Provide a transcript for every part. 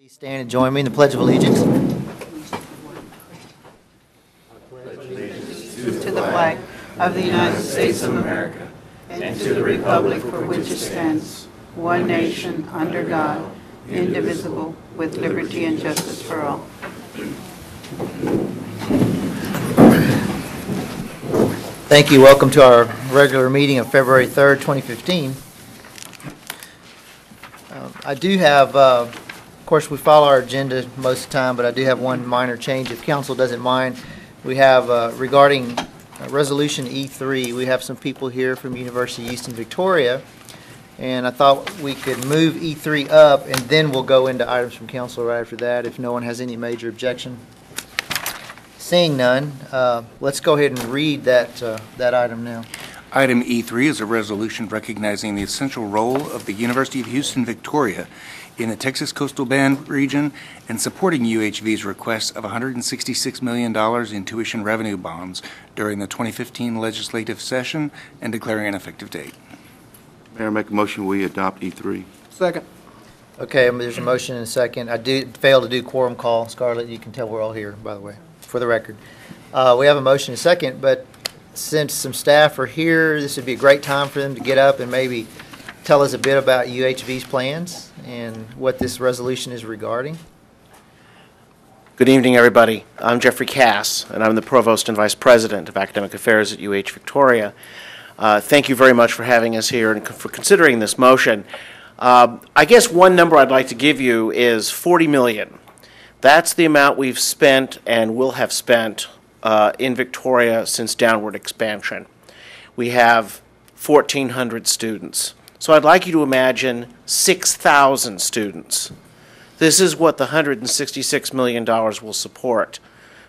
Please stand and join me in the Pledge of Allegiance. To the flag of the United States of America and to the republic for which it stands, one nation, under God, indivisible, with liberty and justice for all. Thank you. Welcome to our regular meeting of February 3rd, 2015. I do have, of course, we follow our agenda most of the time, but I do have one minor change, if council doesn't mind. We have, regarding Resolution E3, we have some people here from University of Eastern Victoria, and I thought we could move E3 up, and then we'll go into items from council right after that, if no one has any major objection. Seeing none, let's go ahead and read that item now. Item E3 is a resolution recognizing the essential role of the University of Houston Victoria in the Texas Coastal Bend region and supporting UHV's request of $166 million in tuition revenue bonds during the 2015 legislative session and declaring an effective date. Mayor, make a motion we adopt E3. Second. Okay, there's a motion and a second. I did fail to do quorum call. Scarlett, you can tell we're all here, by the way, for the record. We have a motion and a second, but since some staff are here, this would be a great time for them to get up and maybe tell us a bit about UHV's plans and what this resolution is regarding. Good evening, everybody. I'm Jeffrey Cass, and I'm the Provost and Vice President of Academic Affairs at UH Victoria. Thank you very much for having us here and for considering this motion. I guess one number I'd like to give you is $40 million. That's the amount we've spent and will have spent in Victoria since downward expansion. We have 1,400 students. So I'd like you to imagine 6,000 students. This is what the $166 million will support.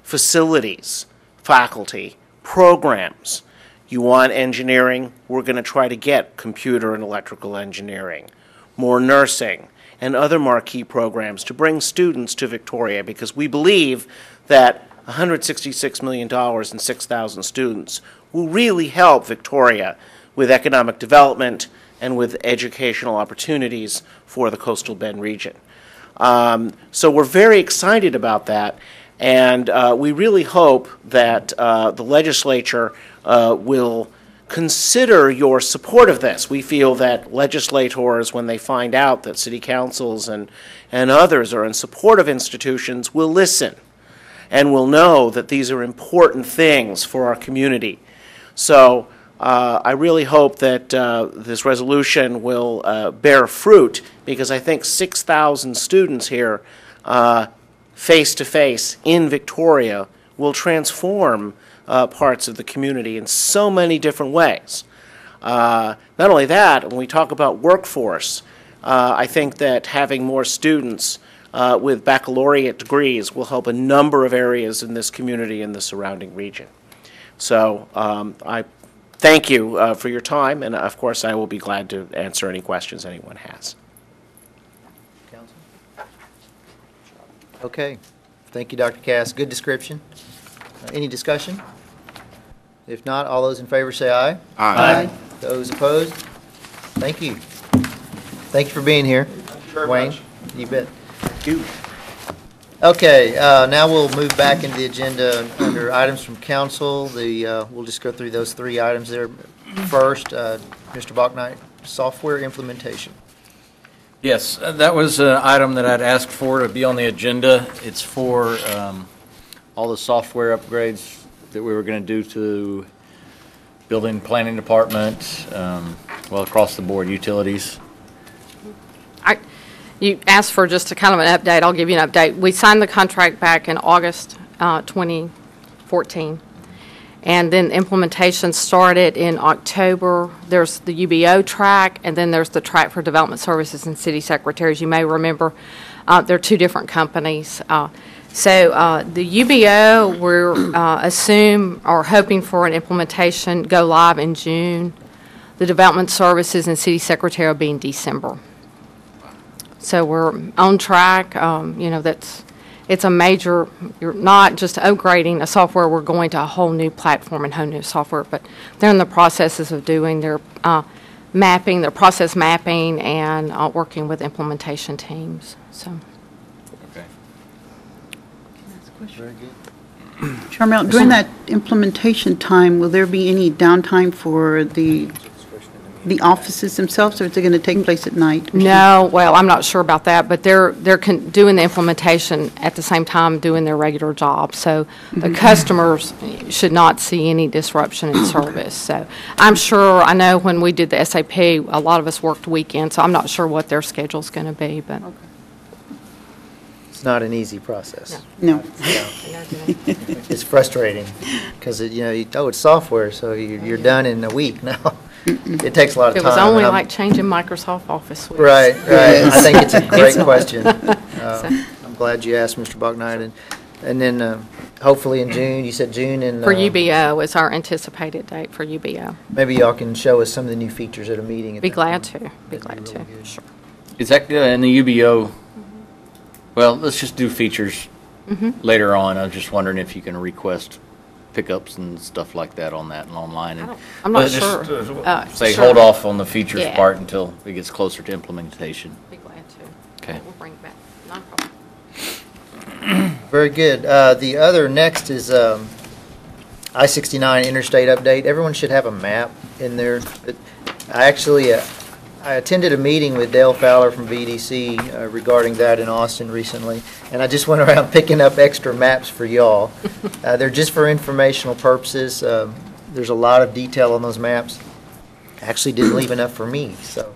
Facilities, faculty, programs. You want engineering? We're going to try to get computer and electrical engineering, more nursing, and other marquee programs to bring students to Victoria, because we believe that $166 million and 6,000 students will really help Victoria with economic development and with educational opportunities for the Coastal Bend region. So we're very excited about that, and we really hope that the legislature will consider your support of this. We feel that legislators, when they find out that city councils and others are in support of institutions, will listen and will know that these are important things for our community. So I really hope that this resolution will bear fruit, because I think 6,000 students here face-to-face in Victoria will transform parts of the community in so many different ways. Not only that, when we talk about workforce, I think that having more students with baccalaureate degrees will help a number of areas in this community and the surrounding region. So I thank you for your time, and of course I will be glad to answer any questions anyone has. Council? Okay. Thank you, Dr. Cass. Good description. Any discussion? If not, all those in favor say aye. Aye. Those opposed? Thank you. Thank you for being here. Wayne, you bet. Thank you. Okay, now we'll move back into the agenda under items from council. We'll just go through those three items there. First, Mr. Bachnight, software implementation. Yes, that was an item that I'd asked for to be on the agenda. It's for all the software upgrades that we were going to do to building planning department, well, across the board, utilities. You asked for just a kind of an update. I'll give you an update. We signed the contract back in August 2014, and then implementation started in October. There's the UBO track, and then there's the track for development services and city secretaries. You may remember they're two different companies. So the UBO, we're hoping for an implementation go live in June. The development services and city secretary will be in December. So we're on track. It's a major, you're not just upgrading a software, we're going to a whole new platform and whole new software, but they're in the processes of doing their mapping, their process mapping, and working with implementation teams. So Okay. Very good. Charmel, during that implementation time, will there be any downtime for the offices themselves, or is it going to take place at night? No, well, I'm not sure about that, but they're doing the implementation at the same time doing their regular job. So the customers should not see any disruption in service. So I'm sure, I know when we did the SAP, a lot of us worked weekends, so I'm not sure what their schedule's going to be, but. It's not an easy process. No. It's frustrating because, it's software, so you're done in a week now. It takes a lot of It time. was only and like changing Microsoft Office suites. Right. I think it's a great question. So- I'm glad you asked, Mr. Bucknight. And then hopefully in June, you said June and. For UBO, it's our anticipated date for UBO. Maybe y'all can show us some of the new features at a meeting. Be glad to, be That'd be glad to. really good. Sure. Is that in the UBO? Well, let's just do features later on. I was just wondering if you can request pickups and stuff like that on that and online. And I'm not just, sure. Say Sure. hold off on the features Yeah. part until it gets closer to implementation. Be glad to. Okay. We'll bring it back. Not a problem. Very good. The other next is I-69 interstate update. Everyone should have a map in there. I attended a meeting with Dale Fowler from VDC regarding that in Austin recently, and I just went around picking up extra maps for y'all. They're just for informational purposes. There's a lot of detail on those maps. Actually didn't leave enough for me, so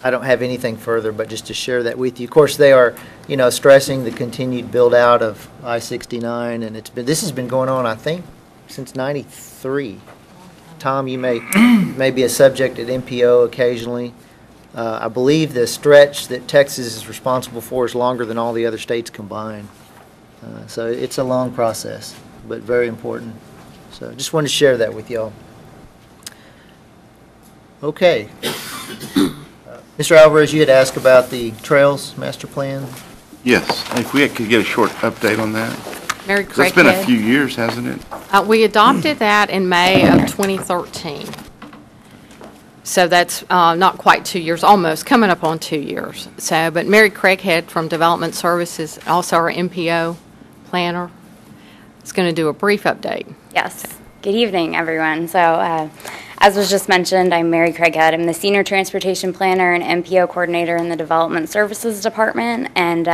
I don't have anything further, but just to share that with you. Of course, they are, stressing the continued build-out of I-69, and this has been going on, I think, since '93. Tom, you may be a subject at MPO occasionally. I believe the stretch that Texas is responsible for is longer than all the other states combined. So it's a long process, but very important. So just wanted to share that with y'all. Okay. Mr. Alvarez, you had asked about the Trails Master Plan. Yes, if we could get a short update on that. Mary 'Cause it's been a Craighead. few years, hasn't it? We adopted that in May of 2013. So that's not quite 2 years, almost coming up on 2 years. So, but Mary Craighead from Development Services, also our MPO planner, is going to do a brief update. Yes. Good evening, everyone. So, as was just mentioned, I'm Mary Craighead. I'm the Senior Transportation Planner and MPO Coordinator in the Development Services Department. And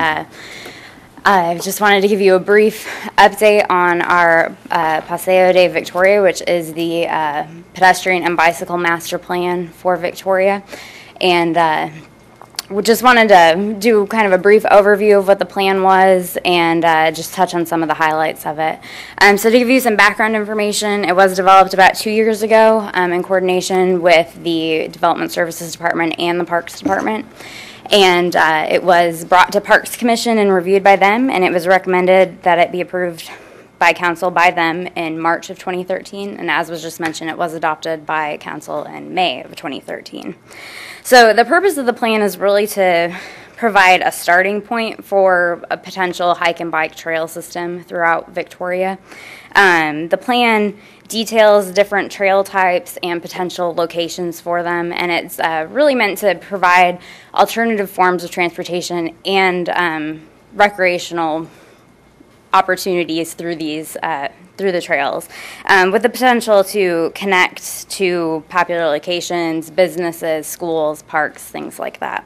I just wanted to give you a brief update on our Paseo de Victoria, which is the pedestrian and bicycle master plan for Victoria. And we just wanted to do kind of a brief overview of what the plan was and just touch on some of the highlights of it. So to give you some background information, it was developed about 2 years ago in coordination with the Development Services Department and the Parks Department. And it was brought to Parks Commission and reviewed by them, and it was recommended that it be approved by council by them in March of 2013. And as was just mentioned, it was adopted by council in May of 2013. So the purpose of the plan is really to provide a starting point for a potential hike and bike trail system throughout Victoria. The plan details different trail types and potential locations for them, and it's really meant to provide alternative forms of transportation and recreational opportunities through these through the trails, with the potential to connect to popular locations, businesses, schools, parks, things like that.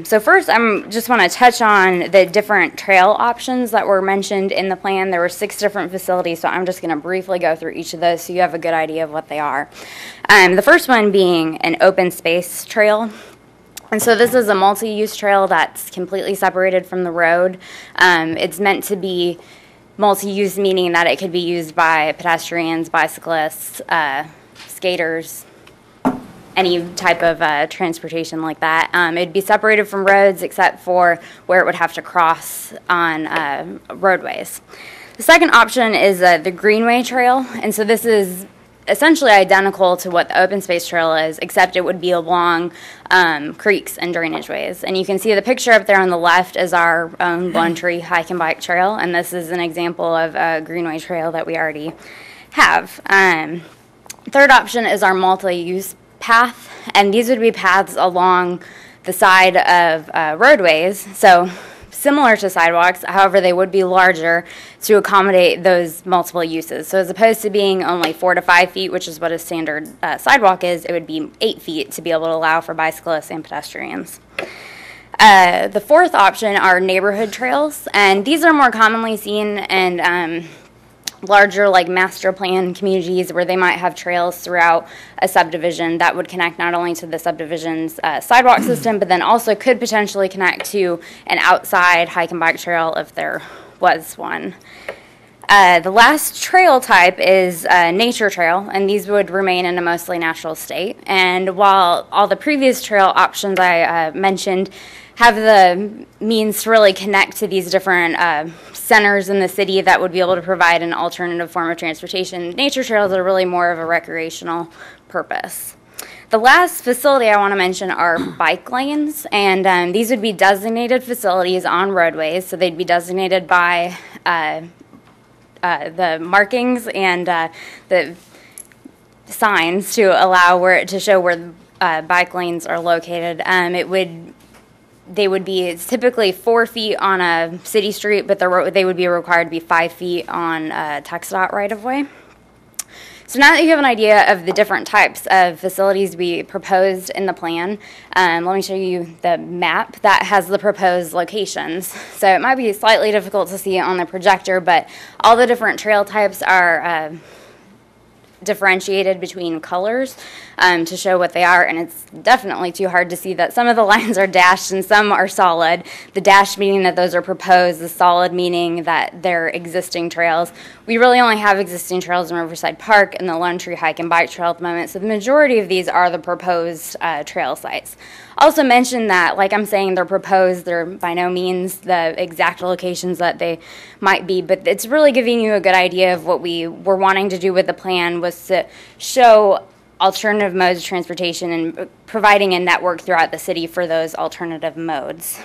So first, I just want to touch on the different trail options that were mentioned in the plan. There were 6 different facilities, so I'm just going to briefly go through each of those so you have a good idea of what they are. The first one being an open space trail. And so this is a multi-use trail that's completely separated from the road. It's meant to be multi-use, meaning that it could be used by pedestrians, bicyclists, skaters, any type of transportation like that. It'd be separated from roads except for where it would have to cross on roadways. The second option is the Greenway Trail, and so this is essentially identical to what the open space trail is, except it would be along creeks and drainage ways. And you can see the picture up there on the left is our own Lone Tree Hike and Bike Trail, and this is an example of a Greenway Trail that we already have. Third option is our multi-use path, and these would be paths along the side of roadways. So similar to sidewalks, however, they would be larger to accommodate those multiple uses. So as opposed to being only 4 to 5 feet, which is what a standard sidewalk is, it would be 8 feet to be able to allow for bicyclists and pedestrians. The fourth option are neighborhood trails, and these are more commonly seen in larger like master plan communities where they might have trails throughout a subdivision that would connect not only to the subdivision's sidewalk system, but then also could potentially connect to an outside hike and bike trail if there was one. The last trail type is nature trail, and these would remain in a mostly natural state. And while all the previous trail options I mentioned have the means to really connect to these different centers in the city that would be able to provide an alternative form of transportation, nature trails are really more of a recreational purpose. The last facility I want to mention are bike lanes, and these would be designated facilities on roadways, so they'd be designated by the markings and the signs to allow to show where bike lanes are located. They would be typically 4 feet on a city street, but they would be required to be 5 feet on TxDOT right-of-way. So now that you have an idea of the different types of facilities we proposed in the plan, let me show you the map that has the proposed locations. So it might be slightly difficult to see it on the projector, but all the different trail types are differentiated between colors to show what they are, and it's definitely too hard to see that some of the lines are dashed and some are solid. The dash meaning that those are proposed, the solid meaning that they're existing trails. We really only have existing trails in Riverside Park and the Lone Tree Hike and Bike Trail at the moment, so the majority of these are the proposed trail sites. Also mention that, like I'm saying, they're proposed, they're by no means the exact locations that they might be, but it's really giving you a good idea of what we were wanting to do with the plan was to show alternative modes of transportation and providing a network throughout the city for those alternative modes.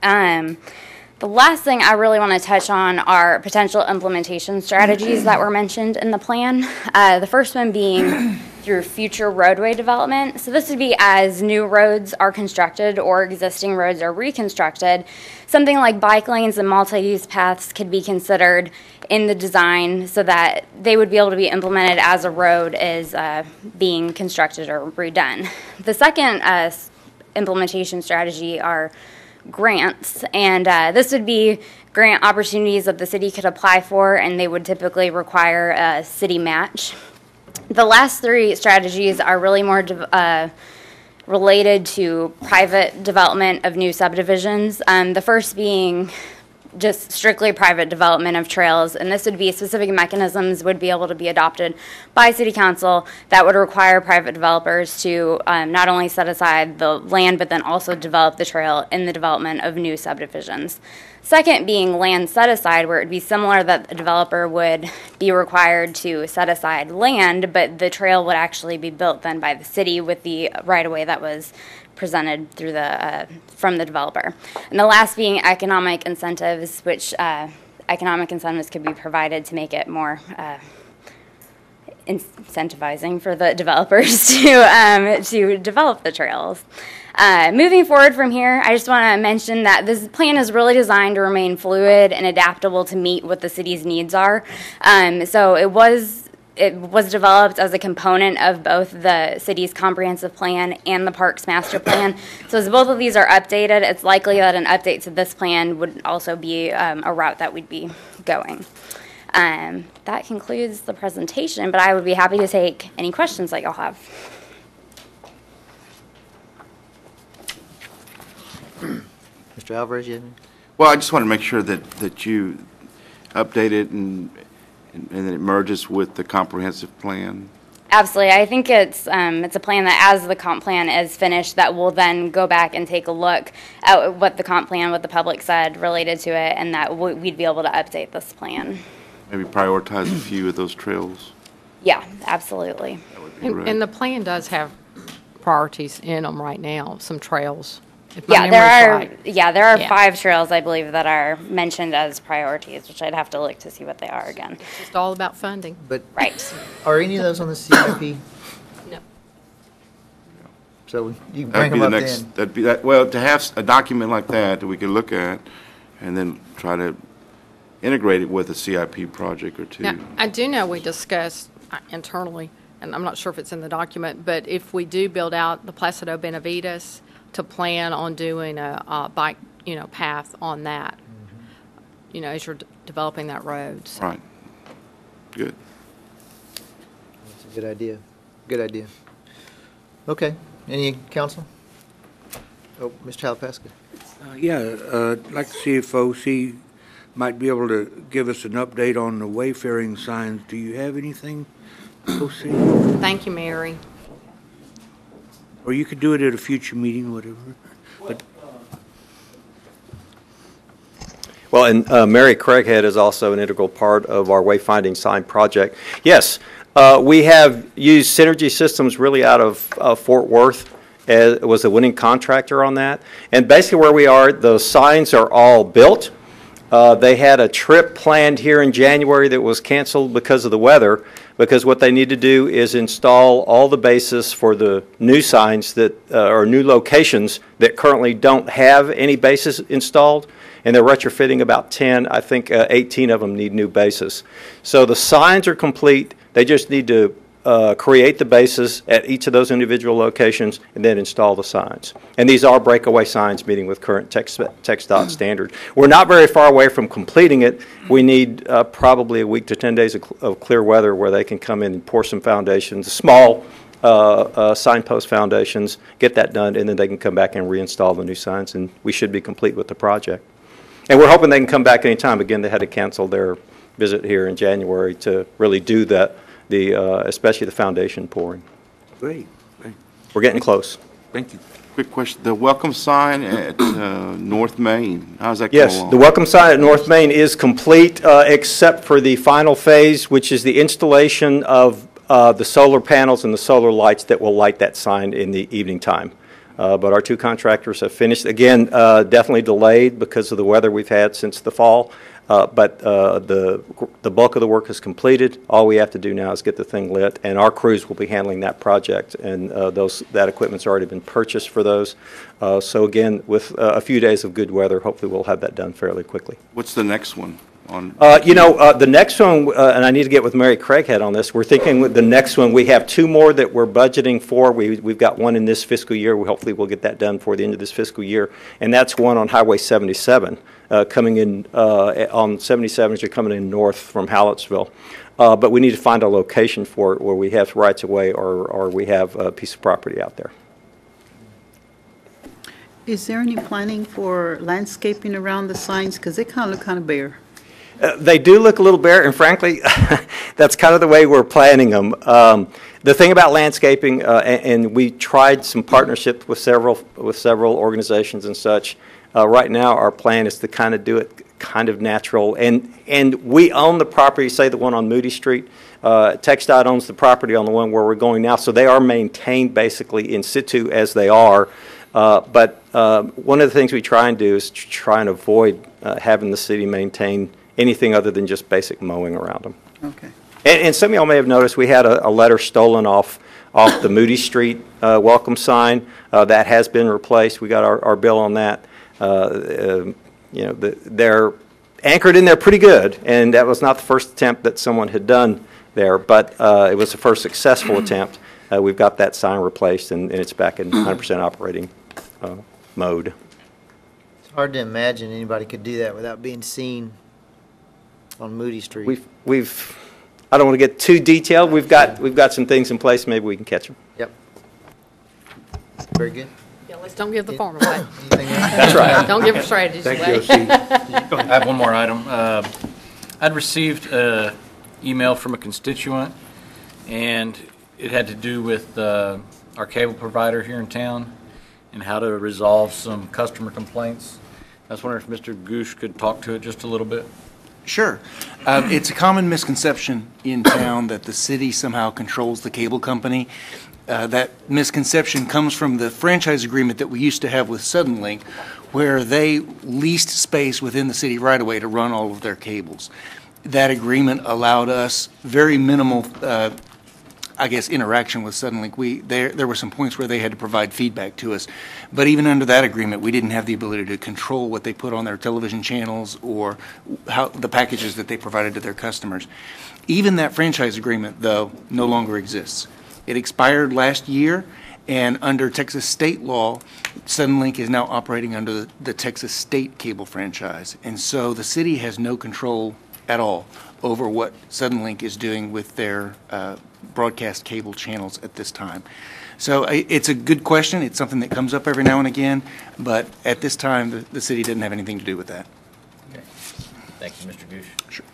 The last thing I really want to touch on are potential implementation strategies that were mentioned in the plan. The first one being through future roadway development. So this would be as new roads are constructed or existing roads are reconstructed. Something like bike lanes and multi-use paths could be considered in the design so that they would be able to be implemented as a road is being constructed or redone. The second implementation strategy are grants, and this would be grant opportunities that the city could apply for, and they would typically require a city match. The last three strategies are really more related to private development of new subdivisions. The first being just strictly private development of trails, and this would be specific mechanisms would be able to be adopted by City Council that would require private developers to not only set aside the land but then also develop the trail in the development of new subdivisions. Second being land set aside, where it would be similar that the developer would be required to set aside land, but the trail would actually be built then by the city with the right-of-way that was presented through the from the developer. And the last being economic incentives, which economic incentives could be provided to make it more incentivizing for the developers to develop the trails. Moving forward from here, I just want to mention that this plan is really designed to remain fluid and adaptable to meet what the city's needs are. So it was developed as a component of both the city's comprehensive plan and the parks master plan. So as both of these are updated, it's likely that an update to this plan would also be a route that we'd be going. That concludes the presentation, but I would be happy to take any questions that y'all have. Mr. Alvarez, you have any? Well, I just want to make sure that you update it and that it merges with the comprehensive plan. Absolutely. I think it's a plan that as the comp plan is finished, that we'll then go back and take a look at what the comp plan, what the public said related to it, and that we'd be able to update this plan. Maybe prioritize a few of those trails. Yeah, absolutely. That would be great. And the plan does have priorities in them right now, some trails. If Yeah, my memory's right. there are Yeah. 5 trails, I believe, that are mentioned as priorities, which I'd have to look to see what they are again. It's just all about funding. But Right. are any of those on the CIP? No. so you can bring That'd be them the up next, then. that'd be that, well, to have a document like that we can look at and then try to integrate it with a CIP project or two. Now, I do know we discussed internally, and I'm not sure if it's in the document, but if we do build out the Placido Benavides, to plan on doing a bike, path on that, as you're developing that road. So. Right. Good. That's a good idea. Good idea. Okay. Any council? Oh, Mr. Talapaska. I'd like to see if OC might be able to give us an update on the wayfaring signs. Do you have anything, OC? Thank you, Mary. Or you could do it at a future meeting, whatever. But Well, and Mary Craighead is also an integral part of our wayfinding sign project. Yes, we have used Synergy Systems really out of Fort Worth. Was the winning contractor on that. And basically where we are, the signs are all built. They had a trip planned here in January that was canceled because of the weather, because what they need to do is install all the bases for the new signs that or new locations that currently don't have any bases installed. And they're retrofitting about 10. I think 18 of them need new bases. So the signs are complete. They just need to create the bases at each of those individual locations and then install the signs. And these are breakaway signs meeting with current TxDOT standard. We're not very far away from completing it. We need probably a week to 10 days of clear weather where they can come in and pour some foundations, small signpost foundations, get that done, and then they can come back and reinstall the new signs, and we should be complete with the project. And we're hoping they can come back anytime. Again, they had to cancel their visit here in January to really do that, especially the foundation pouring. great, great. We're getting close. Thank you. Quick question, the welcome sign at North Main, how's that going Yes, along? the welcome sign at North Main is complete, except for the final phase, which is the installation of the solar panels and the solar lights that will light that sign in the evening time. But our two contractors have finished. Again, definitely delayed because of the weather we've had since the fall. But the bulk of the work is completed. All we have to do now is get the thing lit, and our crews will be handling that project. And that equipment's already been purchased for those. So again, with a few days of good weather, hopefully we'll have that done fairly quickly. What's the next one on? The next one, and I need to get with Mary Craighead on this. We're thinking with the next one, we have two more that we're budgeting for. We've got one in this fiscal year. Hopefully we'll get that done before the end of this fiscal year. And that's one on Highway 77, coming in on 77 as you're coming in north from Hallettsville. But we need to find a location for it where we have rights of way or we have a piece of property out there. Is there any planning for landscaping around the signs? Because they kind of look kind of bare. They do look a little bare, and frankly, that's kind of the way we're planning them. The thing about landscaping, and we tried some partnerships with several organizations and such. Right now, our plan is to kind of do it kind of natural, and we own the property. Say the one on Moody Street. TxDOT owns the property on the one where we're going now, so they are maintained basically in situ as they are. But one of the things we try and do is try and avoid having the city maintain anything other than just basic mowing around them. Okay. And some of y'all may have noticed we had a letter stolen off the Moody Street welcome sign. That has been replaced. We got our bill on that. They're anchored in there pretty good, and that was not the first attempt that someone had done there, but it was the first successful attempt. We've got that sign replaced, and it's back in 100% operating mode. It's hard to imagine anybody could do that without being seen on Moody Street. I don't want to get too detailed. We've got some things in place. Maybe we can catch them. Yep. Very good. Yeah, let's don't give the farm away. Anything else? That's right. Don't give our strategies Thank away. you, OC. I have one more item. I'd received an email from a constituent, and it had to do with our cable provider here in town and how to resolve some customer complaints. I was wondering if Mr. Goosh could talk to it just a little bit. Sure. It's a common misconception in town that the city somehow controls the cable company. That misconception comes from the franchise agreement that we used to have with Suddenlink, where they leased space within the city right-of-way to run all of their cables. That agreement allowed us very minimal I guess, interaction with Suddenlink. There were some points where they had to provide feedback to us. But even under that agreement, we didn't have the ability to control what they put on their television channels or how the packages that they provided to their customers. Even that franchise agreement, though, no longer exists. It expired last year, and under Texas state law, Suddenlink is now operating under the Texas state cable franchise. And so the city has no control at all over what Suddenlink is doing with their broadcast cable channels at this time. So it's a good question. It's something that comes up every now and again, but at this time, the city didn't have anything to do with that. Okay. Thank you, Mr. Gooch. Sure.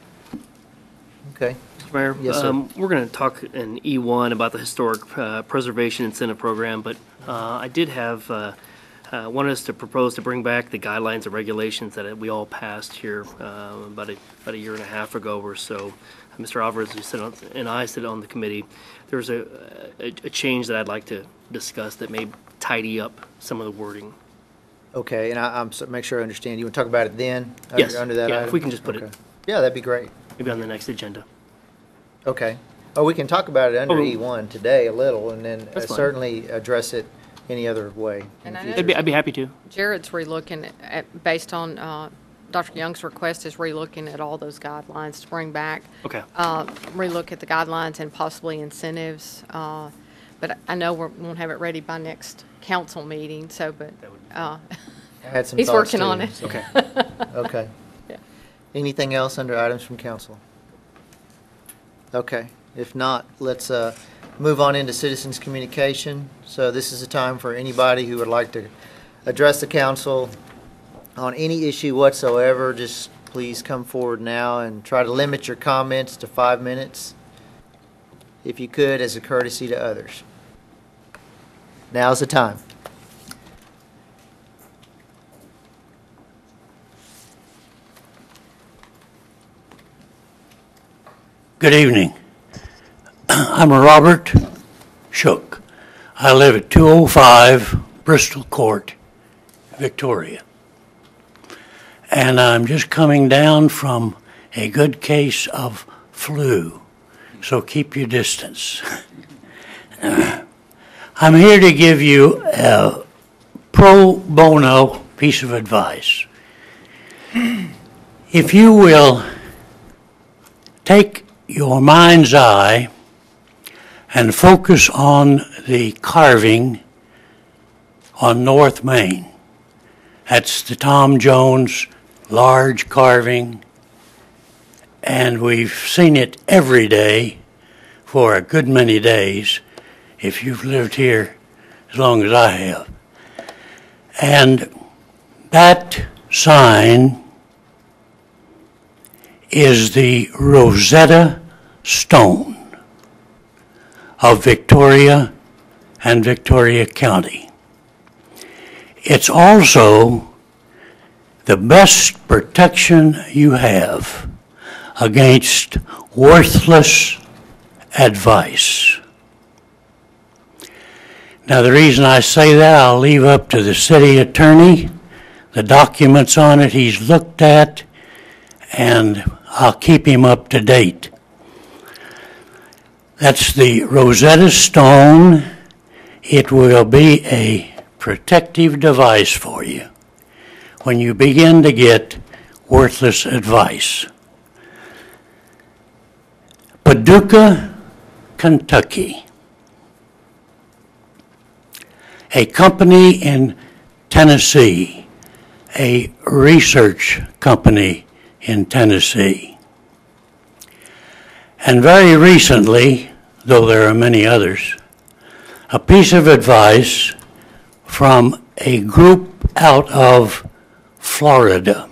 Okay. Mr. Mayor, Yes, sir. we're going to talk in E1 about the Historic Preservation Incentive Program, but I did have wanted us to propose to bring back the guidelines and regulations that we all passed here about a year and a half ago or so. Mr. Alvarez and I sit on the committee. There's a change that I'd like to discuss that may tidy up some of the wording. Okay, and I'm make sure I understand. You want to talk about it then? Yes. Under that Yeah, item? if we can just put it. Okay. Yeah, that'd be great. Maybe on the next agenda. Okay. Oh, we can talk about it under Oh. E1 today a little, and then That's fine. certainly address it any other way. And in I the know future. I'd be happy to. Jared's relooking at, based on Dr. Young's request, is relooking at all those guidelines to bring back. Okay. Relook at the guidelines and possibly incentives. But I know we won't have it ready by next council meeting, so, but I had some he's thoughts, working too, on it. so- Okay. Okay. Yeah. Anything else under items from council? Okay. If not, let's move on into citizens' communication. So this is a time for anybody who would like to address the council on any issue whatsoever. Just please come forward now and try to limit your comments to 5 minutes, if you could, as a courtesy to others. Now's the time. Good evening. I'm Robert Shook. I live at 205 Bristol Court, Victoria. And I'm just coming down from a good case of flu, so keep your distance. I'm here to give you a pro bono piece of advice. If you will take your mind's eye and focus on the carving on North Main. That's the Tom Jones large carving, and we've seen it every day for a good many days if you've lived here as long as I have. And that sign is the Rosetta Stone of Victoria and Victoria County. It's also the best protection you have against worthless advice. Now, the reason I say that, I'll leave up to the city attorney. The documents on it he's looked at, and I'll keep him up to date. That's the Rosetta Stone. It will be a protective device for you when you begin to get worthless advice. Paducah, Kentucky. A company in Tennessee, a research company in Tennessee. And very recently, though there are many others, a piece of advice from a group out of Florida.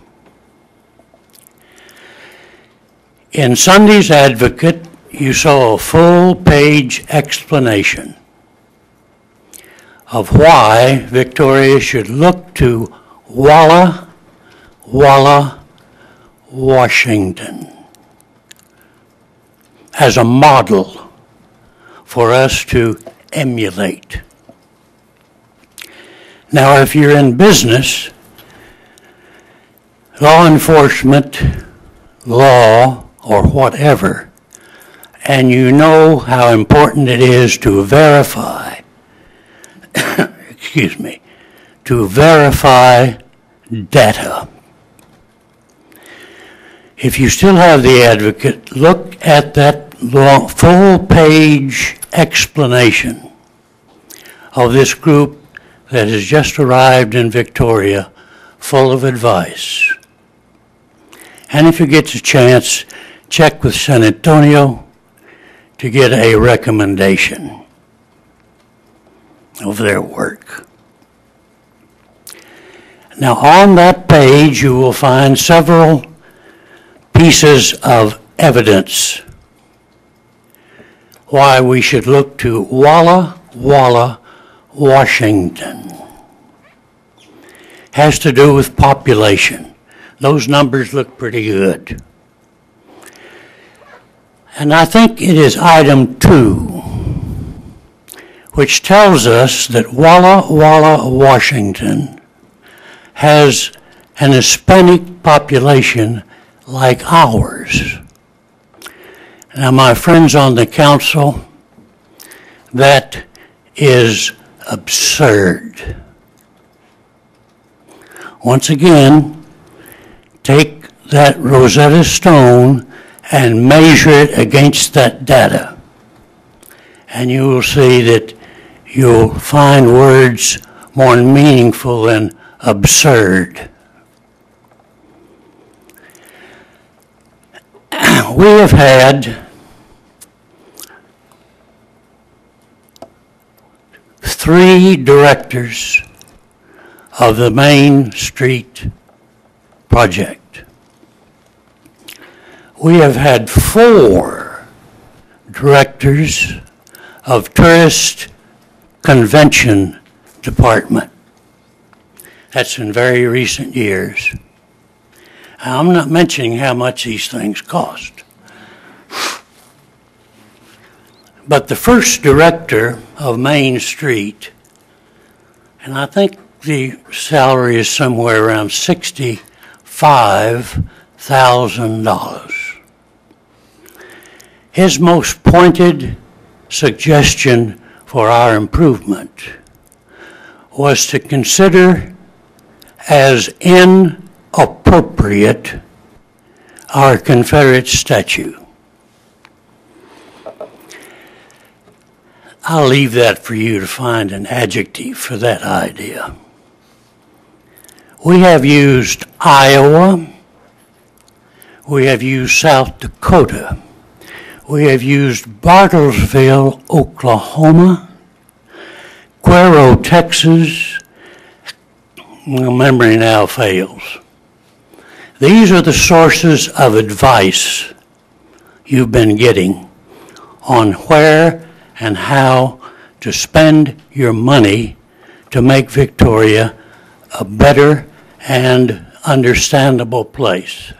In Sunday's Advocate, you saw a full-page explanation of why Victoria should look to Walla Walla, Washington as a model for us to emulate. Now, if you're in business, law enforcement, law, or whatever, and you know how important it is to verify, excuse me, to verify data. If you still have the Advocate, look at that long, full-page explanation of this group that has just arrived in Victoria, full of advice. And if you get the chance, check with San Antonio to get a recommendation of their work. Now, on that page, you will find several pieces of evidence why we should look to Walla Walla, Washington. Has to do with population. Those numbers look pretty good. And I think it is item 2, which tells us that Walla Walla, Washington has an Hispanic population like ours. Now, my friends on the council, that is absurd. Once again, take that Rosetta Stone and measure it against that data, and you will see that you'll find words more meaningful than absurd. We have had 3 directors of the Main Street project. We have had 4 directors of Tourist Convention Department. That's in very recent years. I'm not mentioning how much these things cost. But the first director of Main Street, and I think the salary is somewhere around $65,000. His most pointed suggestion for our improvement was to consider as inappropriate our Confederate statue. I'll leave that for you to find an adjective for that idea. We have used Iowa. We have used South Dakota. We have used Bartlesville, Oklahoma, Cuero, Texas. My memory now fails. These are the sources of advice you've been getting on where and how to spend your money to make Victoria a better and understandable place.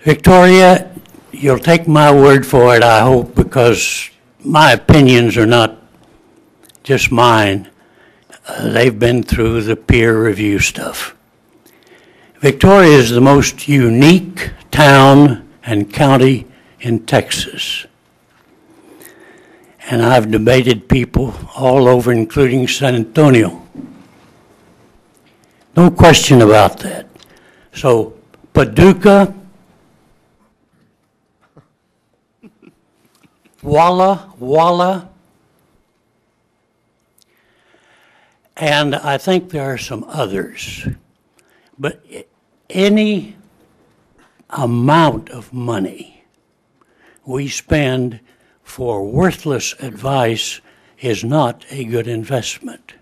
Victoria, you'll take my word for it, I hope, because my opinions are not just mine. They've been through the peer review stuff. Victoria is the most unique town and county in Texas. And I've debated people all over, including San Antonio. No question about that. So, Paducah, Walla Walla, and I think there are some others. But any amount of money we spend for worthless advice is not a good investment.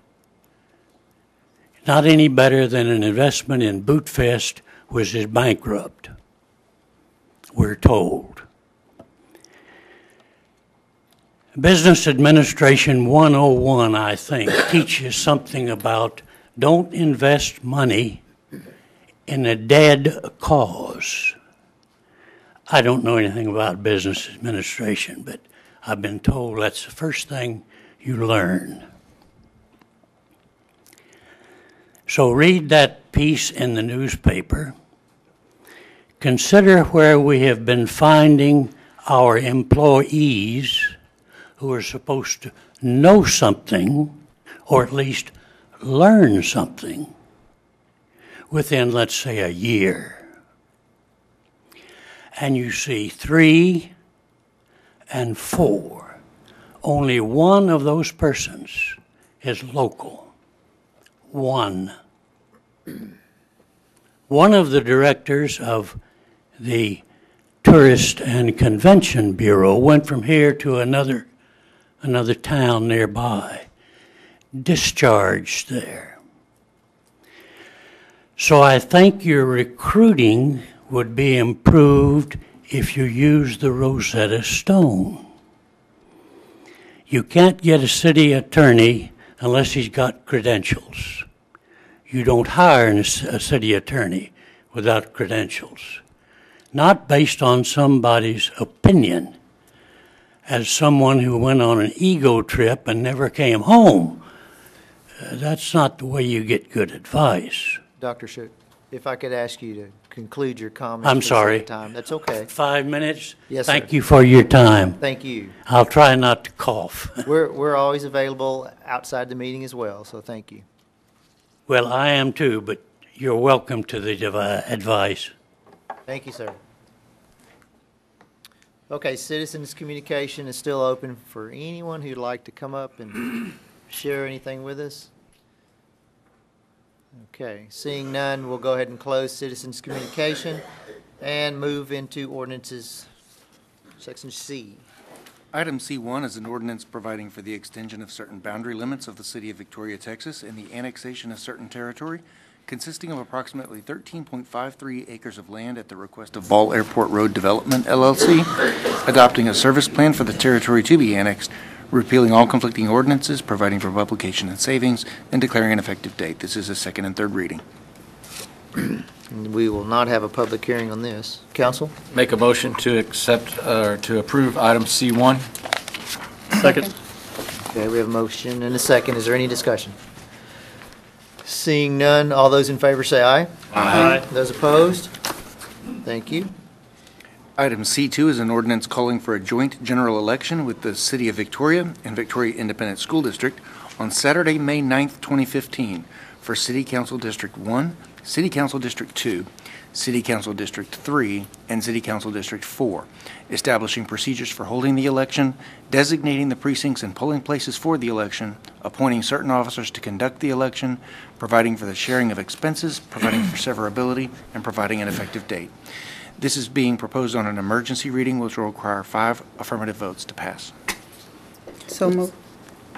Not any better than an investment in Bootfest, which is bankrupt, we're told. Business Administration 101, I think, teaches something about don't invest money in a dead cause. I don't know anything about business administration, but I've been told that's the first thing you learn. So read that piece in the newspaper. consider where we have been finding our employees who are supposed to know something, or at least learn something, within, let's say, a year. And you see 3 and 4. Only one of those persons is local. One. One of the directors of the Tourist and Convention Bureau went from here to another town nearby, discharged there. So I think your recruiting would be improved if you use the Rosetta Stone. You can't get a city attorney unless he's got credentials. You don't hire a city attorney without credentials, not based on somebody's opinion, as someone who went on an ego trip and never came home. That's not the way you get good advice. Dr. Shook, if I could ask you to conclude your comments. I'm for the sorry. second time. That's okay. 5 minutes? Yes, sir. Thank you for your time. Thank you. I'll try not to cough. We're always available outside the meeting as well, so thank you. Well, I am too, but you're welcome to the advice. Thank you, sir. Okay, citizens' communication is still open for anyone who'd like to come up and share anything with us. Okay, seeing none, we'll go ahead and close citizens' communication and move into ordinances, section C. Item C1 is an ordinance providing for the extension of certain boundary limits of the city of Victoria, Texas, and the annexation of certain territory consisting of approximately 13.53 acres of land at the request of Ball Airport Road Development, LLC, adopting a service plan for the territory to be annexed, repealing all conflicting ordinances, providing for publication and savings, and declaring an effective date. This is a second and third reading. We will not have a public hearing on this. Council? Make a motion to accept, or to approve item C1. Second. Okay, we have a motion and a second. Is there any discussion? Seeing none, all those in favor say aye. Aye. Those opposed? Thank you. Item C2 is an ordinance calling for a joint general election with the City of Victoria and Victoria Independent School District on Saturday, May 9th, 2015, for City Council District 1, City Council District 2, City Council District 3, and City Council District 4, establishing procedures for holding the election, designating the precincts and polling places for the election, appointing certain officers to conduct the election, providing for the sharing of expenses, providing for severability, and providing an effective date. This is being proposed on an emergency reading, which will require 5 affirmative votes to pass. So moved.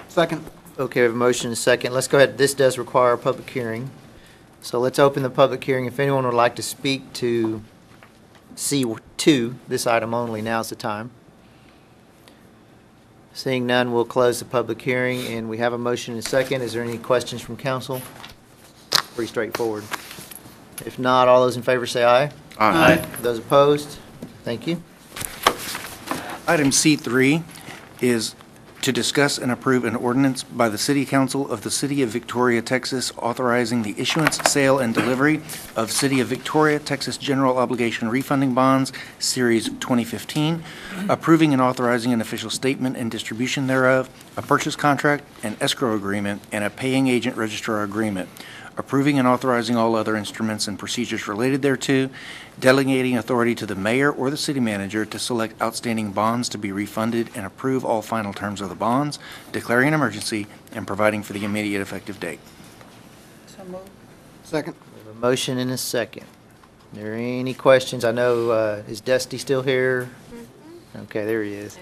Second. Okay, we have a motion and a second. Let's go ahead. This does require a public hearing. So let's open the public hearing. If anyone would like to speak to C2, this item only, now's the time. Seeing none, we'll close the public hearing, and we have a motion and a second. Is there any questions from council? Pretty straightforward. If not, all those in favor say aye. Aye. Those opposed? Thank you. Item C3 is to discuss and approve an ordinance by the City Council of the City of Victoria, Texas, authorizing the issuance, sale, and delivery of City of Victoria, Texas General Obligation Refunding Bonds, Series 2015, approving and authorizing an official statement and distribution thereof, a purchase contract, an escrow agreement, and a paying agent registrar agreement, approving and authorizing all other instruments and procedures related thereto, delegating authority to the mayor or the city manager to select outstanding bonds to be refunded and approve all final terms of the bonds, declaring an emergency, and providing for the immediate effective date. So moved. Second. We have a motion and a second. Are there any questions? I know, is Dusty still here? Okay, there he is.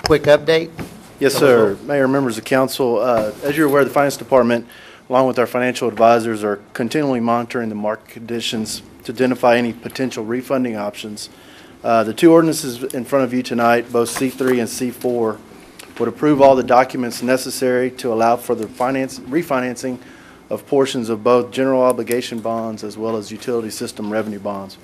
Quick update? Yes, sir. Mayor, members of council, as you're aware, the Finance Department, along with our financial advisors, are continually monitoring the market conditions to identify any potential refunding options. The two ordinances in front of you tonight, both C3 and C4, would approve all the documents necessary to allow for the refinancing of portions of both general obligation bonds as well as utility system revenue bonds.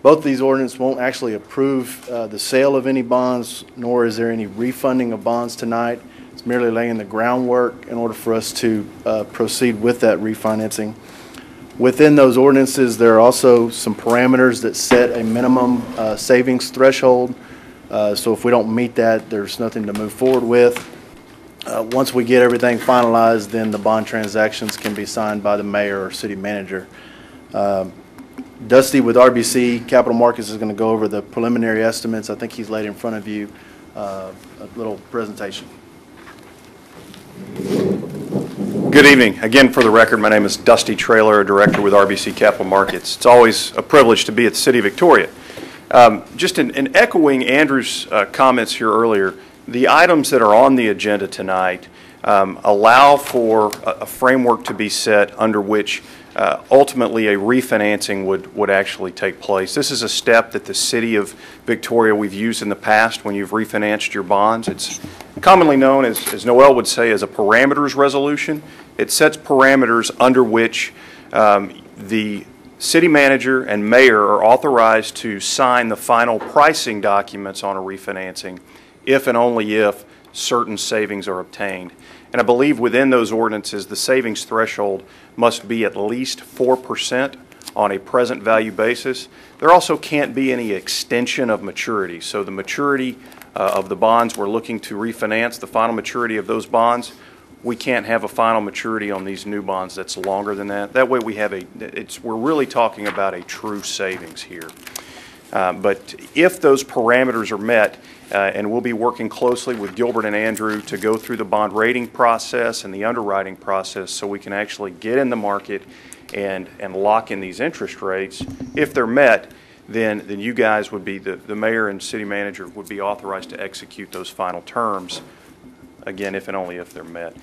Both of these ordinances won't actually approve the sale of any bonds, nor is there any refunding of bonds tonight. It's merely laying the groundwork in order for us to proceed with that refinancing. Within those ordinances, there are also some parameters that set a minimum savings threshold. So if we don't meet that, there's nothing to move forward with. Once we get everything finalized, then the bond transactions can be signed by the mayor or city manager. Dusty with RBC Capital Markets is going to go over the preliminary estimates. I think he's laid in front of you a little presentation. Good evening. Again, for the record, my name is Dusty Traylor, Director with RBC Capital Markets. It's always a privilege to be at the City of Victoria. Just in echoing Andrew's comments here earlier, the items that are on the agenda tonight allow for a framework to be set under which ultimately a refinancing would actually take place. This is a step that the City of Victoria we've used in the past when you've refinanced your bonds. It's commonly known as Noel would say, as a parameters resolution. It sets parameters under which the city manager and mayor are authorized to sign the final pricing documents on a refinancing if and only if certain savings are obtained. And I believe within those ordinances, the savings threshold must be at least 4% on a present value basis. There also can't be any extension of maturity. So the maturity of the bonds we're looking to refinance, the final maturity of those bonds, we can't have a final maturity on these new bonds that's longer than that. That way we have we're really talking about a true savings here. But if those parameters are met, and we'll be working closely with Gilbert and Andrew to go through the bond rating process and the underwriting process so we can actually get in the market and lock in these interest rates. If they're met, then you guys would be, the mayor and city manager would be authorized to execute those final terms, again, if and only if they're met.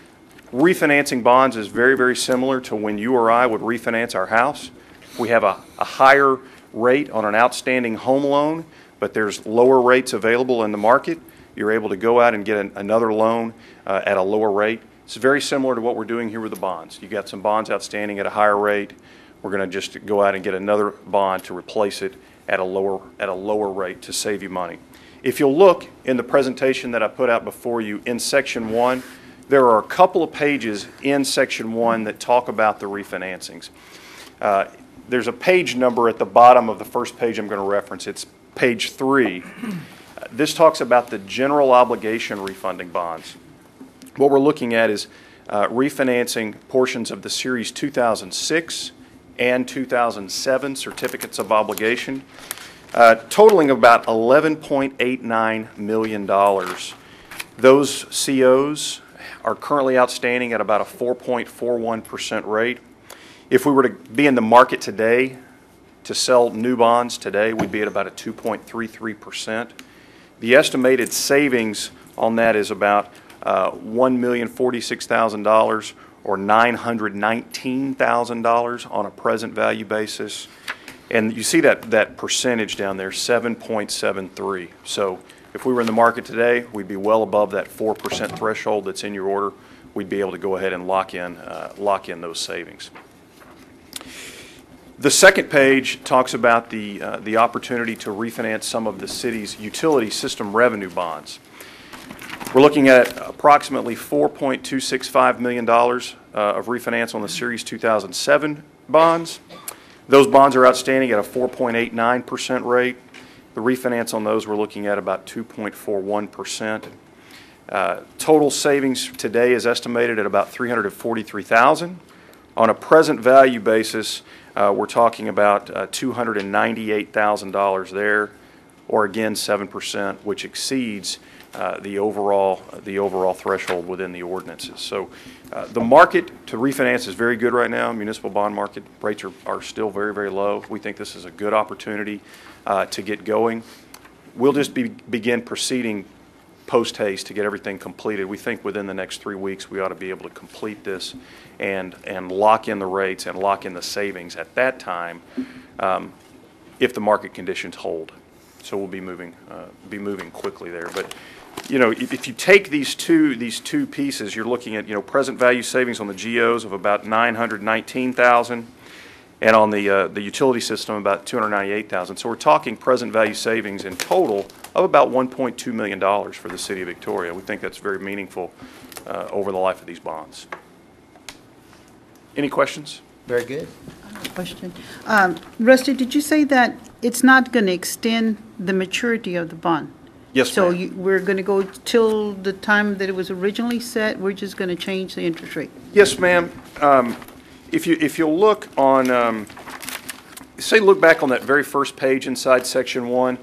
Refinancing bonds is very, very similar to when you or I would refinance our house. We have a higher rate on an outstanding home loan, but there's lower rates available in the market. You're able to go out and get another loan at a lower rate. It's very similar to what we're doing here with the bonds. You got some bonds outstanding at a higher rate. We're going to just go out and get another bond to replace it at a lower rate to save you money. If you'll look in the presentation that I put out before you in Section 1, there are a couple of pages in Section 1 that talk about the refinancings. There's a page number at the bottom of the first page I'm going to reference. It's page 3. This talks about the general obligation refunding bonds. What we're looking at is refinancing portions of the Series 2006 and 2007 certificates of obligation, totaling about $11.89 million. Those COs are currently outstanding at about a 4.41% rate. If we were to be in the market today to sell new bonds today, we'd be at about a 2.33%. The estimated savings on that is about $1,046,000 or $919,000 on a present value basis. And you see that percentage down there, 7.73. So if we were in the market today, we'd be well above that 4% threshold that's in your order. We'd be able to go ahead and lock in those savings. The second page talks about the opportunity to refinance some of the city's utility system revenue bonds. We're looking at approximately $4.265 million of refinance on the Series 2007 bonds. Those bonds are outstanding at a 4.89% rate. The refinance on those, we're looking at about 2.41%. Total savings today is estimated at about $343,000. On a present value basis, we're talking about $298,000 there, or again 7%, which exceeds the overall threshold within the ordinances. So the market to refinance is very good right now. Municipal bond market rates are still very, very low. We think this is a good opportunity to get going. We'll just begin proceeding post haste to get everything completed. We think within the next 3 weeks we ought to be able to complete this and lock in the rates and lock in the savings at that time if the market conditions hold. So we'll be moving quickly there. But you know, if you take these two pieces, you're looking at present value savings on the GOs of about $919,000, and on the utility system about $298,000. So we're talking present value savings in total of about $1.2 million for the City of Victoria. We think that's very meaningful over the life of these bonds. Any questions? Very good. question. Rusty, did you say that it's not going to extend the maturity of the bond? Yes, So ma'am. we're going to go till the time that it was originally set, we're just going to change the interest rate? Yes, ma'am. If you'll look on, look back on that very first page inside Section 1,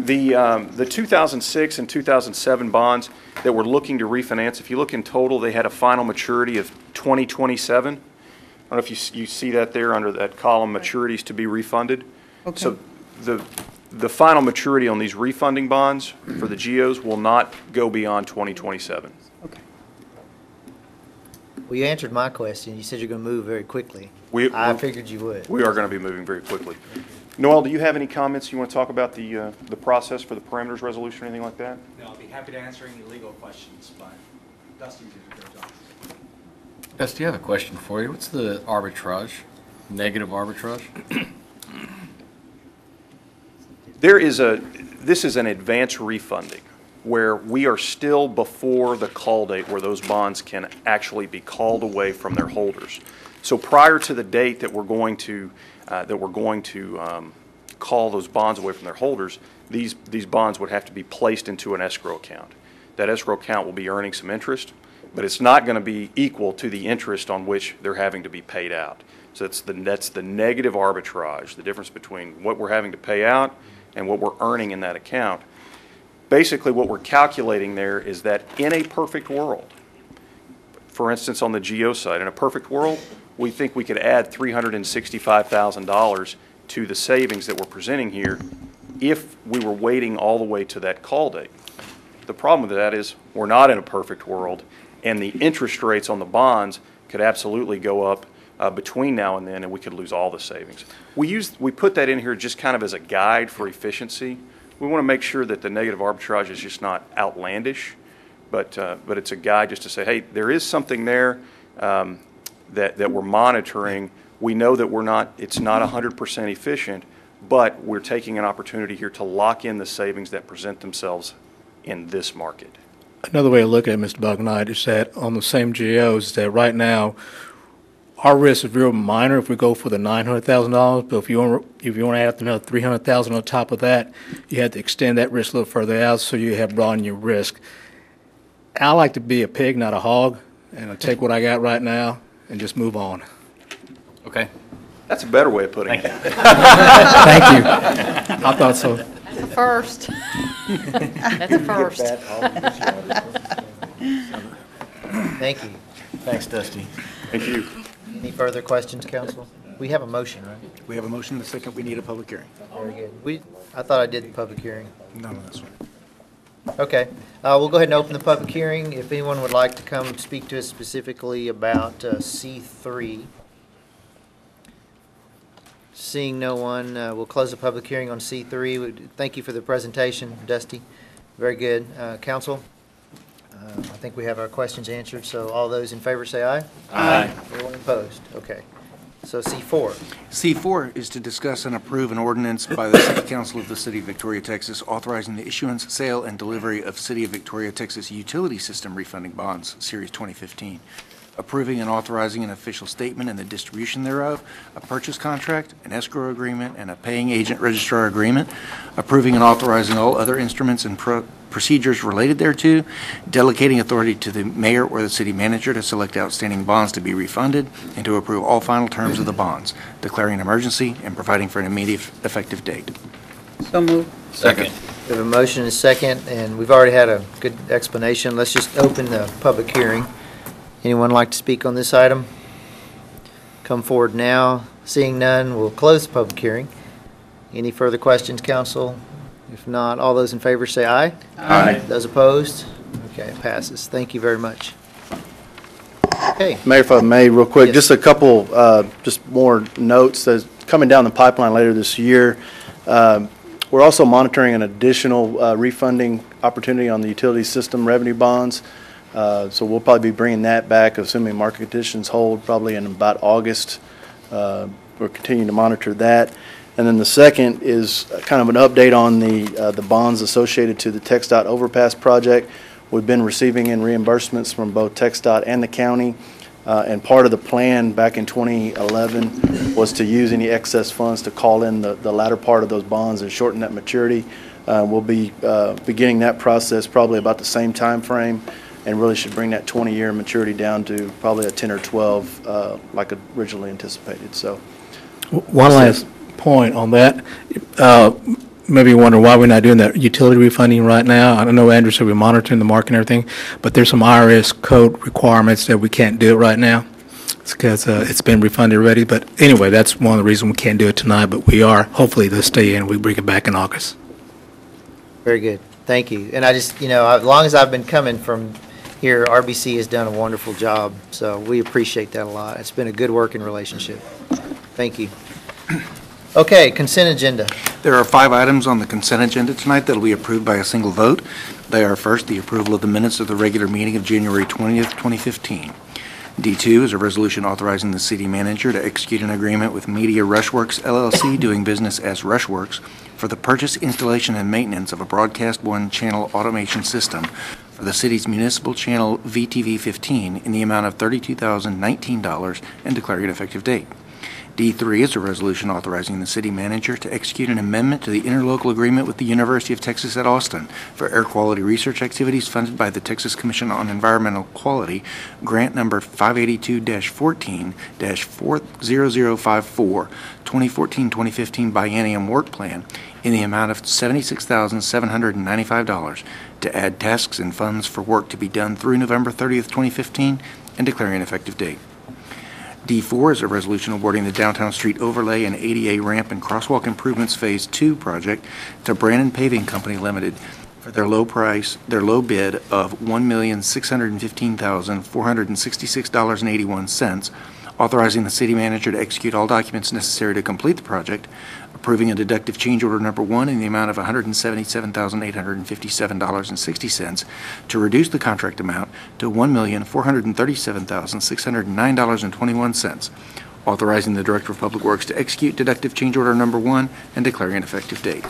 the 2006 and 2007 bonds that we're looking to refinance, if you look in total, they had a final maturity of 2027. I don't know if you see that there under that column, maturities to be refunded. Okay. So the final maturity on these refunding bonds for the GEOs will not go beyond 2027. Okay. Well, you answered my question. You said you're going to move very quickly. I figured you would. We are going to be moving very quickly. Noel, do you have any comments you want to talk about the process for the parameters resolution or anything like that? No, I'll be happy to answer any legal questions, but Dusty did a great job. Dusty, I have a question for you. What's the arbitrage, negative arbitrage? This is an advance refunding where we are still before the call date where those bonds can actually be called away from their holders. So prior to the date that we're going to call those bonds away from their holders, these bonds would have to be placed into an escrow account. That escrow account will be earning some interest, but it's not going to be equal to the interest on which they're having to be paid out. So that's the negative arbitrage, the difference between what we're having to pay out and what we're earning in that account. Basically, what we're calculating there is that in a perfect world, for instance, on the GEO side, in a perfect world, we think we could add $365,000 to the savings that we're presenting here if we were waiting all the way to that call date. The problem with that is we're not in a perfect world, and the interest rates on the bonds could absolutely go up between now and then, and we could lose all the savings. We put that in here just kind of as a guide for efficiency. We want to make sure that the negative arbitrage is just not outlandish, but it's a guide just to say, hey, there is something there that we're monitoring. We know that it's not 100% efficient, but we're taking an opportunity here to lock in the savings that present themselves in this market. Another way to look at it, Mr. Bucknight, is that on the same GEOs, that right now, our risk is real minor if we go for the $900,000, but if you want to add another $300,000 on top of that, you have to extend that risk a little further out, so you have broadened your risk. I like to be a pig, not a hog, and I'll take what I got right now and just move on. Okay. That's a better way of putting it. Thank you. I thought so. That's a first. That's a first. Thank you. Thanks, Dusty. Thank you. Any further questions, council? We have a motion, right? We have a motion and a second. We need a public hearing. Very good. I thought I did the public hearing. None of this one. Okay, we'll go ahead and open the public hearing. If anyone would like to come speak to us specifically about C3. Seeing no one, we'll close the public hearing on C3. Thank you for the presentation, Dusty. Very good. Council, I think we have our questions answered, so all those in favor say aye. Aye. Anyone opposed? Okay. So C4. C4 is to discuss and approve an ordinance by the City Council of the City of Victoria, Texas, authorizing the issuance, sale, and delivery of City of Victoria, Texas utility system refunding bonds, Series 2015, approving and authorizing an official statement and the distribution thereof, a purchase contract, an escrow agreement, and a paying agent registrar agreement, approving and authorizing all other instruments and procedures related thereto, delegating authority to the mayor or the city manager to select outstanding bonds to be refunded, and to approve all final terms of the bonds, declaring an emergency and providing for an immediate effective date. So moved. Second. We have a motion and a second, and we've already had a good explanation. Let's just open the public hearing. Anyone like to speak on this item? Come forward now. Seeing none, we'll close the public hearing. Any further questions, council? If not, all those in favor say aye. Aye. Those opposed? Okay, it passes. Thank you very much. Okay. Mayor, if I may, real quick, Yes. just a couple, just more notes that's coming down the pipeline later this year. We're also monitoring an additional refunding opportunity on the utility system revenue bonds. So we'll probably be bringing that back, assuming market conditions hold, probably in about August. We're continuing to monitor that. And then the second is kind of an update on the bonds associated to the TxDOT overpass project. We've been receiving in reimbursements from both TxDOT and the county. And part of the plan back in 2011 was to use any excess funds to call in the latter part of those bonds and shorten that maturity. We'll be beginning that process probably about the same time frame, and really should bring that 20-year maturity down to probably a 10 or 12 like originally anticipated. So, One last point on that. Maybe you wonder why we're not doing that utility refunding right now. I don't know, Andrew said we're monitoring the market and everything, but there's some IRS code requirements that we can't do it right now. It's because it's been refunded already. But anyway, that's one of the reasons we can't do it tonight, but we are. Hopefully they'll stay in. We bring it back in August. Very good. Thank you. And I just, as long as I've been coming from here, RBC has done a wonderful job. So we appreciate that a lot. It's been a good working relationship. Thank you. Okay, consent agenda. There are 5 items on the consent agenda tonight that will be approved by a single vote. They are first, the approval of the minutes of the regular meeting of January 20th, 2015. D2 is a resolution authorizing the city manager to execute an agreement with Media Rushworks LLC, doing business as Rushworks, for the purchase, installation, and maintenance of a Broadcast One channel automation system for the city's municipal channel VTV 15 in the amount of $32,019 and declaring an effective date. D3 is a resolution authorizing the city manager to execute an amendment to the interlocal agreement with the University of Texas at Austin for air quality research activities funded by the Texas Commission on Environmental Quality, grant number 582-14-40054, 2014-2015 biennium work plan in the amount of $76,795 to add tasks and funds for work to be done through November 30th, 2015, and declaring an effective date. D4 is a resolution awarding the Downtown Street Overlay and ADA Ramp and Crosswalk Improvements Phase 2 project to Brannon Paving Company Limited for their low bid of $1,615,466.81, authorizing the city manager to execute all documents necessary to complete the project, approving a deductive change order number 1 in the amount of $177,857.60 to reduce the contract amount to $1,437,609.21, authorizing the Director of Public Works to execute deductive change order number 1 and declaring an effective date.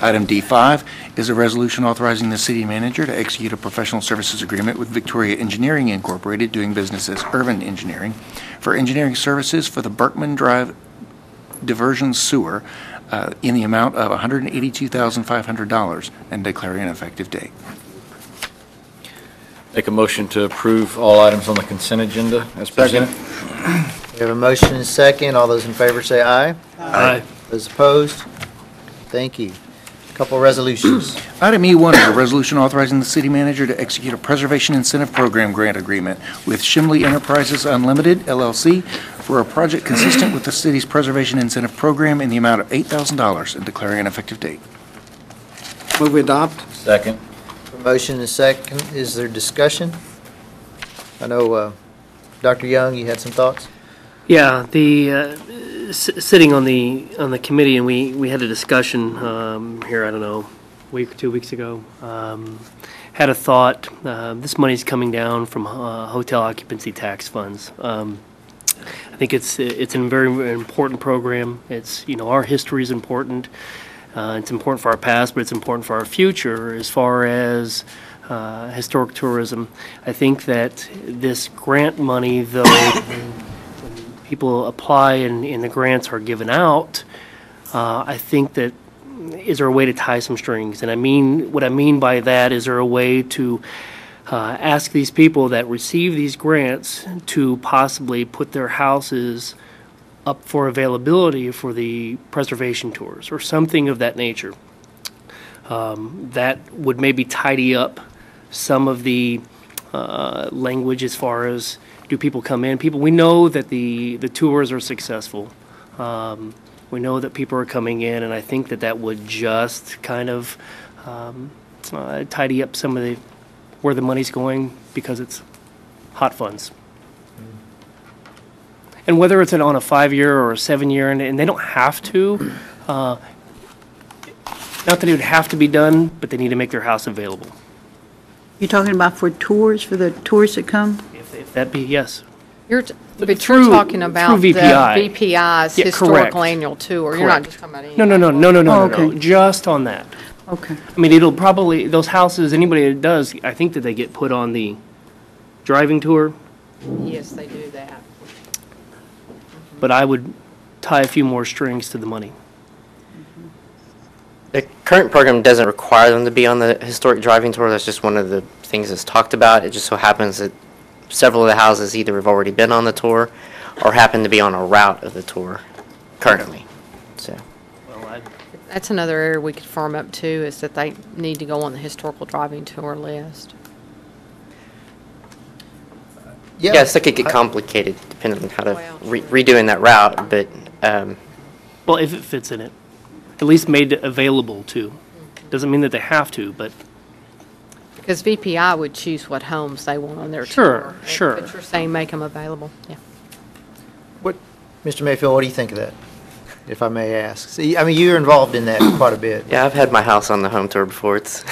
Item D5 is a resolution authorizing the city manager to execute a professional services agreement with Victoria Engineering Incorporated, doing business as Urban Engineering, for engineering services for the Berkman Drive diversion sewer in the amount of $182,500 and declaring an effective date. Make a motion to approve all items on the consent agenda as presented. We have a motion and a second. All those in favor say aye. Aye. Those opposed? Thank you. Couple resolutions. Item E1 is a resolution authorizing the city manager to execute a preservation incentive program grant agreement with Shimley Enterprises Unlimited, LLC, for a project consistent with the city's preservation incentive program in the amount of $8,000 and declaring an effective date. Move we adopt. Second. A motion and a second. Is there discussion? I know, Dr. Young, you had some thoughts? Yeah, the sitting on the committee, and we had a discussion here, I don't know, a week or 2 weeks ago. Had a thought. This money's coming down from hotel occupancy tax funds. I think it's a very, very important program. It's, our history is important. It's important for our past, but it's important for our future as far as historic tourism. I think that this grant money, though, when people apply and the grants are given out, I think that is there a way to tie some strings? And what I mean by that is there a way to ask these people that receive these grants to possibly put their houses up for availability for the preservation tours or something of that nature. That would maybe tidy up some of the language as far as do people come in. We know that the tours are successful. We know that people are coming in, and I think that would just kind of tidy up some of where the money's going because it's hot funds. And whether it's on a 5-year or a 7-year, and they don't have to, not that it would have to be done, but they need to make their house available. You're talking about for tours, for the tourists that come? If that be, yes. But you're talking about the VPI. VPI's Yeah, historical correct. annual tour. You're not Correct. just talking about any. No, okay. just on that. Okay. I mean, it'll probably, those houses, anybody that does, I think that they get put on the driving tour, Yes, they do that. But I would tie a few more strings to the money. The current program doesn't require them to be on the historic driving tour. That's just one of the things that's talked about. It just so happens that several of the houses either have already been on the tour or happen to be on a route of the tour currently. So. That's another area we could firm up too, is that they need to go on the historical driving tour list. Yes, it could get complicated depending on how to redoing that route, but. Well, if it fits in it, at least made it available to. Doesn't mean that they have to, but. Because VPI would choose what homes they want on their Sure, tour. sure. But you're saying make them available, yeah. Mr. Mayfield, what do you think of that, if I may ask? See, I mean, you're involved in that quite a bit. Yeah, I've had my house on the home tour before. It's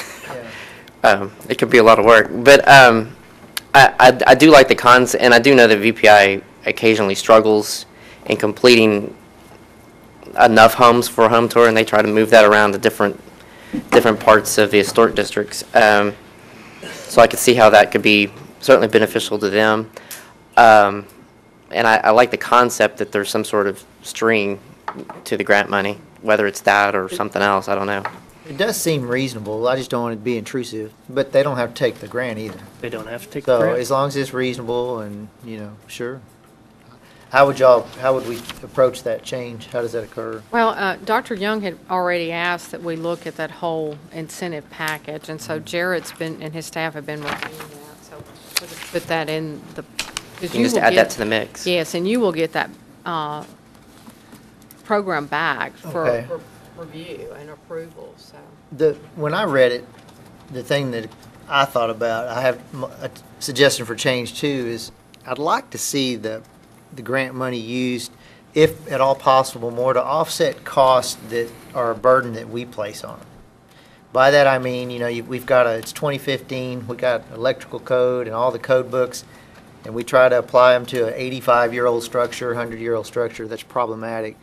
it could be a lot of work, but I do like the cons, and I do know that VPI occasionally struggles in completing enough homes for a home tour, and they try to move that around to different parts of the historic districts. So I could see how that could be certainly beneficial to them. And I like the concept that there's some sort of string to the grant money, whether it's that or something else, I don't know. It does seem reasonable. I just don't want it to be intrusive, but they don't have to take the grant either. They don't have to take the So grant. as long as it's reasonable and, sure. How would we approach that change? How does that occur? Well, Dr. Young had already asked that we look at that whole incentive package, and so Jared's been, and his staff have been reviewing that, so we'll just put that in the. You can just add that to the mix. Yes, and you will get that program back for Okay. review and approval, so. When I read it, the thing that I thought about, I have a suggestion for change too, is I'd like to see the grant money used, if at all possible, more to offset costs that are a burden that we place on them. By that I mean, we've got it's 2015, we got electrical code and all the code books, and we try to apply them to an 85-year-old structure, 100-year-old structure that's problematic.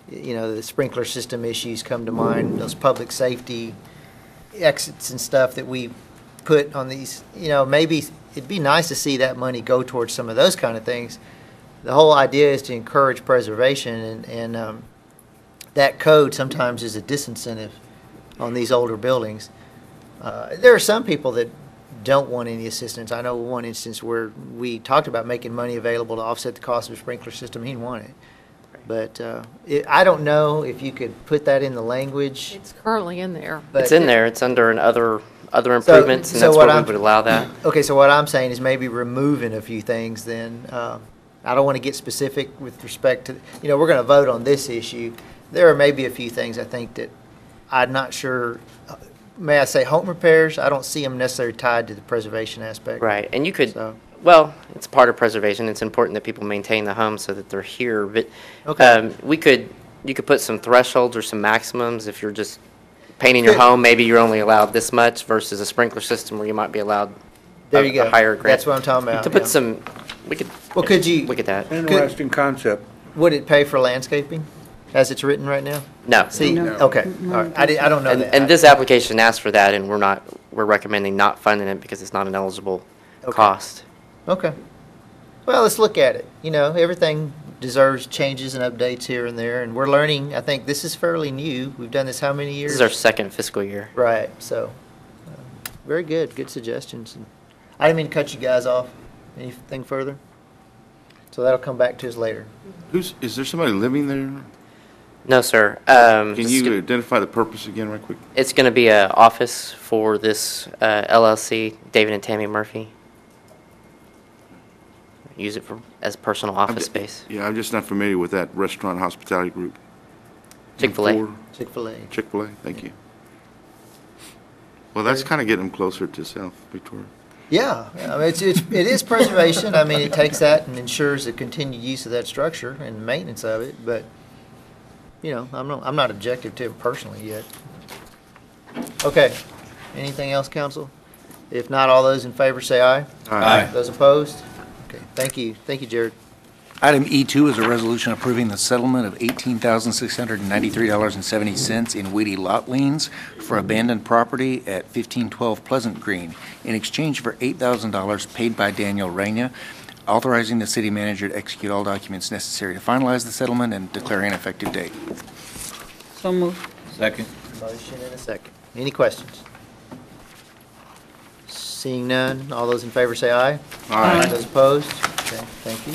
The sprinkler system issues come to mind, those public safety exits and stuff that we put on these. Maybe it'd be nice to see that money go towards some of those kind of things. The whole idea is to encourage preservation, and that code sometimes is a disincentive on these older buildings. There are some people that don't want any assistance. I know one instance where we talked about making money available to offset the cost of a sprinkler system. He didn't want it. But I don't know if you could put that in the language. It's currently in there. It's in there. It's under other improvements, and that's where we would allow that. Okay, so what I'm saying is maybe removing a few things then. I don't want to get specific with respect to, we're going to vote on this issue. There are maybe a few things I think that I'm not sure. May I say home repairs? I don't see them necessarily tied to the preservation aspect. Right, and you could, well, it's part of preservation. It's important that people maintain the home so that they're here. But you could put some thresholds or some maximums if you're just painting your home. Maybe you're only allowed this much versus a sprinkler system where you might be allowed a higher grant. That's what I'm talking about. To put some, we could. Well, could you look at that? Interesting concept. Would it pay for landscaping, as it's written right now? No. See, okay, all right. I don't know that. And this application asks for that, and we're recommending not funding it because it's not an eligible cost. Okay. Well, let's look at it. Everything deserves changes and updates here and there, and we're learning. I think this is fairly new. We've done this how many years? This is our second fiscal year. Right. So, very good. Good suggestions. I didn't mean to cut you guys off. Anything further? So that'll come back to us later. Is there somebody living there? No, sir. Can you identify the purpose again right quick? It's going to be an office for this LLC, David and Tammy Murphy. Use it as personal office space. Yeah, I'm just not familiar with that restaurant hospitality group. Chick-fil-A. Chick-fil-A. Chick-fil-A, thank you. Well, that's kind of getting them closer to South Victoria. Yeah, I mean, it is preservation. I mean, it takes that and ensures the continued use of that structure and maintenance of it. But I'm not objective to it personally yet. Okay. Anything else, council? If not, all those in favor say aye. Aye. Those opposed? Okay. Thank you. Thank you, Jared. Item E2 is a resolution approving the settlement of $18,693.70 in Weedy lot liens for abandoned property at 1512 Pleasant Green in exchange for $8,000 paid by Daniel Reyna authorizing the city manager to execute all documents necessary to finalize the settlement and declaring an effective date. So moved. Second. Motion and a second. Any questions? Seeing none, all those in favor say aye. Aye. Those opposed? Okay, thank you.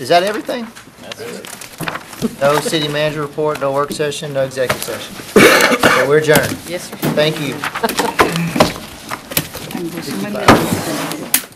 Is that everything? That's it. No city manager report, no work session, no executive session. So we're adjourned. Yes, sir. Thank you. And there's somebody else.